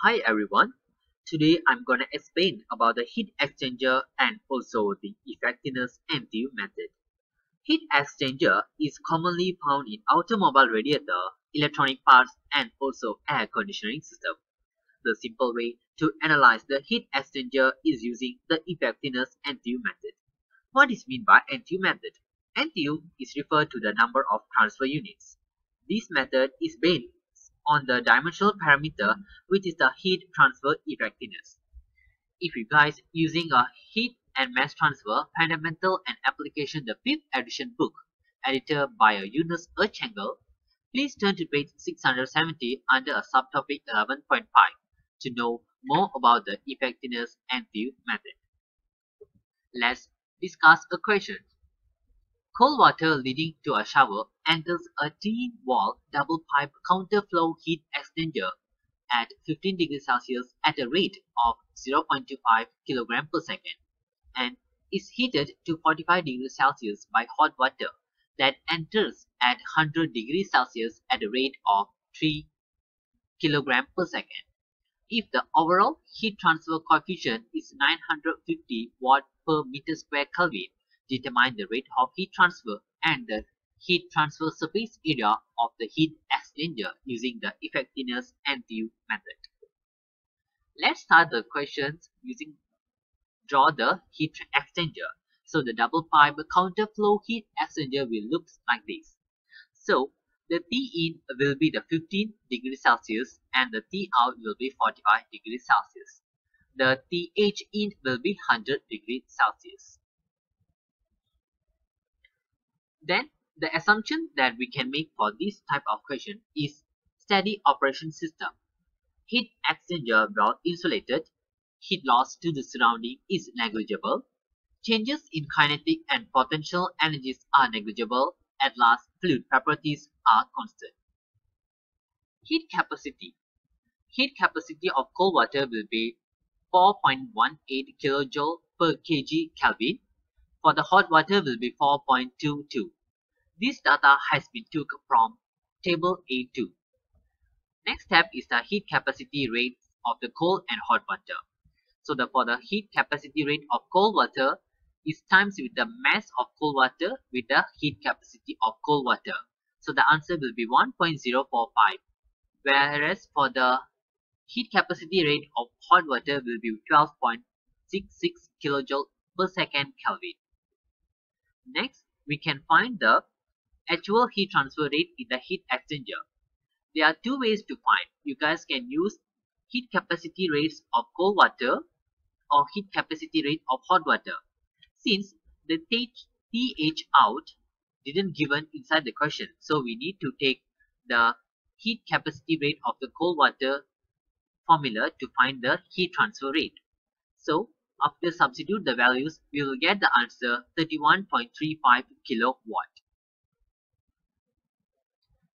Hi everyone. Today I'm gonna explain about the heat exchanger and also the effectiveness NTU method. Heat exchanger is commonly found in automobile radiator, electronic parts and also air conditioning system. The simple way to analyze the heat exchanger is using the effectiveness NTU method. What is meant by NTU method? NTU is referred to the number of transfer units. This method is based on the dimensional parameter, which is the heat transfer effectiveness. If you guys using a heat and mass transfer fundamental and application the 5th edition book edited by Yunus Erchangle, please turn to page 670 under a subtopic 11.5 to know more about the effectiveness NTU method. Let's discuss a question. Cold water leading to a shower enters a T-wall double-pipe counterflow heat exchanger at 15 degrees Celsius at a rate of 0.25 kg per second and is heated to 45 degrees Celsius by hot water that enters at 100 degrees Celsius at a rate of 3 kg per second. If the overall heat transfer coefficient is 950 watt per meter square Kelvin, determine the rate of heat transfer and the heat transfer surface area of the heat exchanger using the effectiveness NTU method. Let's start the questions using draw the heat exchanger. So the double pipe counterflow heat exchanger will look like this. So the T in will be the 15 degrees Celsius and the T out will be 45 degrees Celsius. The TH in will be 100 degrees Celsius. Then the assumption that we can make for this type of question is steady operation system. Heat exchanger well insulated, heat loss to the surrounding is negligible, changes in kinetic and potential energies are negligible, at last fluid properties are constant. Heat capacity. Heat capacity of cold water will be 4.18 kJ per kg Kelvin. For the hot water will be 4.22. This data has been taken from table A2. Next step is the heat capacity rate of the cold and hot water. So for the heat capacity rate of cold water is times with the mass of cold water with the heat capacity of cold water. So the answer will be 1.045. Whereas for the heat capacity rate of hot water will be 12.66 kJ per second Kelvin. Next, we can find the actual heat transfer rate in the heat exchanger. There are two ways to find. You guys can use heat capacity rates of cold water or heat capacity rate of hot water. Since the TH out didn't given inside the question, so we need to take the heat capacity rate of the cold water formula to find the heat transfer rate. So after substitute the values, we will get the answer 31.35 kilowatt.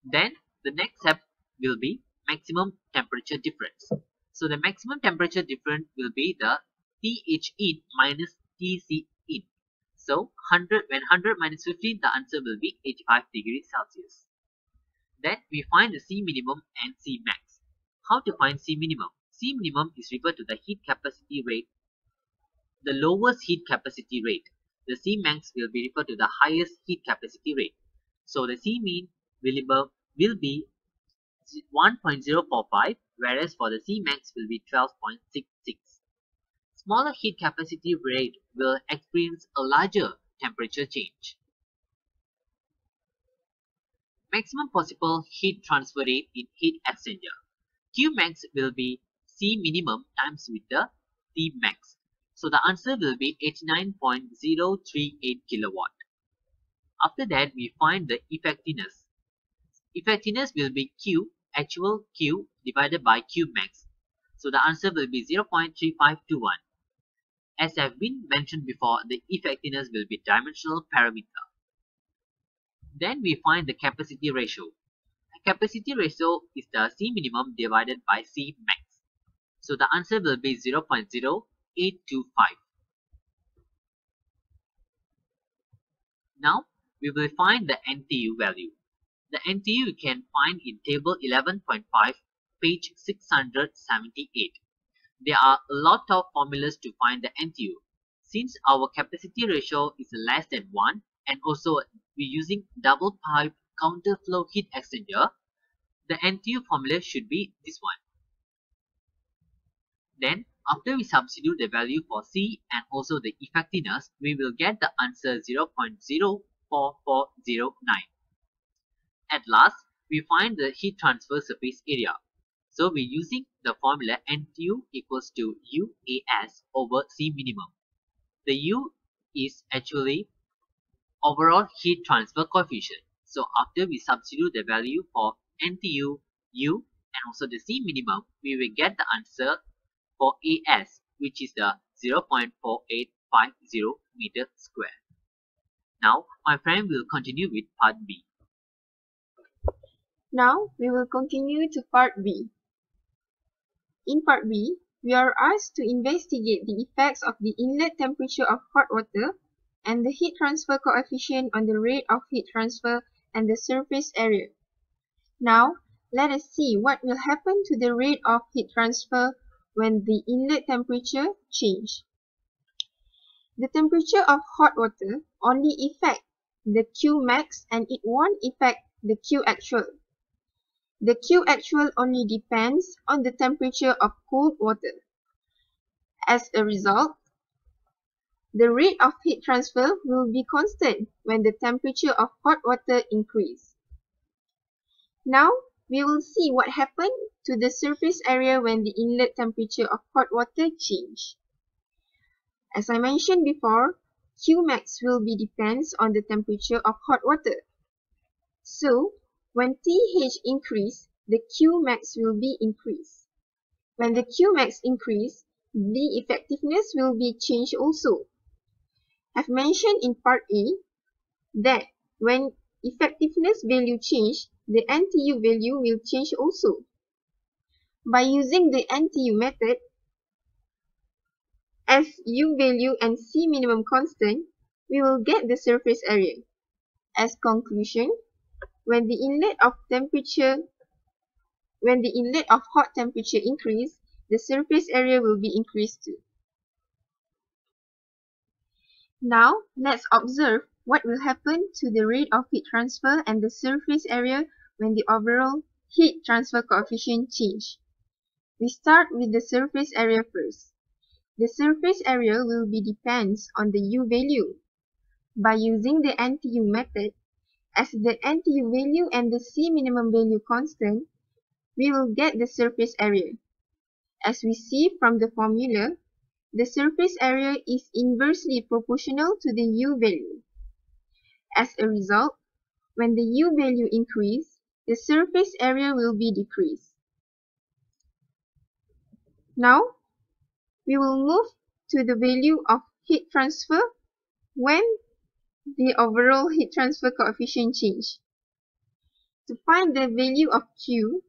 Then the next step will be maximum temperature difference. So the maximum temperature difference will be the TH in minus TC in. So when 100 minus 15, the answer will be 85 degrees Celsius. Then we find the C minimum and C max. How to find C minimum? C minimum is referred to the heat capacity rate, the lowest heat capacity rate. The C max will be referred to the highest heat capacity rate. So the C mean will be 1.045, whereas for the C max will be 12.66. Smaller heat capacity rate will experience a larger temperature change. Maximum possible heat transfer rate in heat exchanger. Q max will be C minimum times with the T max. So the answer will be 89.038 kilowatt. After that, we find the effectiveness. Effectiveness will be Q, actual Q divided by Q max. So the answer will be 0.3521. As have been mentioned before, the effectiveness will be dimensional parameter. Then we find the capacity ratio. The capacity ratio is the C minimum divided by C max. So the answer will be 0.0825. Now we will find the NTU value. The NTU you can find in table 11.5 page 678. There are a lot of formulas to find the NTU. Since our capacity ratio is less than 1 and also we're using double pipe counterflow heat exchanger, the NTU formula should be this one. Then after we substitute the value for C and also the effectiveness, we will get the answer 0.04409. At last, we find the heat transfer surface area. So we're using the formula NTU equals to UAS over C minimum. The U is actually overall heat transfer coefficient. So after we substitute the value for NTU, U and also the C minimum, we will get the answer for AS, which is the 0.4850 meter square. Now my friend will continue with part B. Now we will continue to part B. In part B, we are asked to investigate the effects of the inlet temperature of hot water and the heat transfer coefficient on the rate of heat transfer and the surface area. Now, let us see what will happen to the rate of heat transfer when the inlet temperature change. The temperature of hot water only affects the Q max and it won't affect the Q actual. The Q actual only depends on the temperature of cold water. As a result, the rate of heat transfer will be constant when the temperature of hot water increases. Now, we will see what happened to the surface area when the inlet temperature of hot water change. As I mentioned before, Qmax will be depends on the temperature of hot water. So, when TH increase, the Qmax will be increased. When the Qmax increase, the effectiveness will be changed also. I've mentioned in part A that when effectiveness value change, the NTU value will change also. By using the NTU method, as U value and C minimum constant, we will get the surface area. As conclusion, when the inlet of hot temperature increase, the surface area will be increased too. Now, let's observe what will happen to the rate of heat transfer and the surface area when the overall heat transfer coefficient change. We start with the surface area first. The surface area will be depends on the U value. By using the NTU method, as the NTU value and the C minimum value constant, we will get the surface area. As we see from the formula, the surface area is inversely proportional to the U value. As a result, when the U value increases, the surface area will be decreased. Now, we will move to the value of heat transfer when the overall heat transfer coefficient change. To find the value of Q,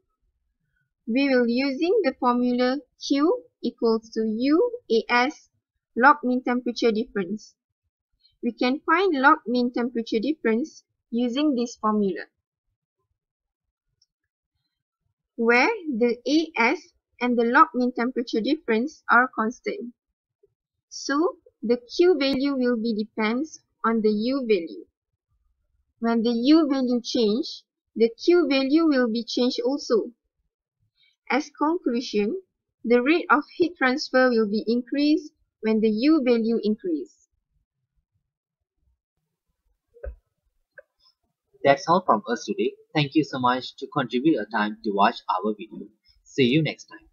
we will using the formula Q equals to U AS log mean temperature difference. We can find log mean temperature difference using this formula, where the AS and the log mean temperature difference are constant. So, the Q value will be depends on the U value. When the U value change, the Q value will be changed also. As conclusion, the rate of heat transfer will be increased when the U value increase. That's all from us today. Thank you so much to contribute your time to watch our video. See you next time.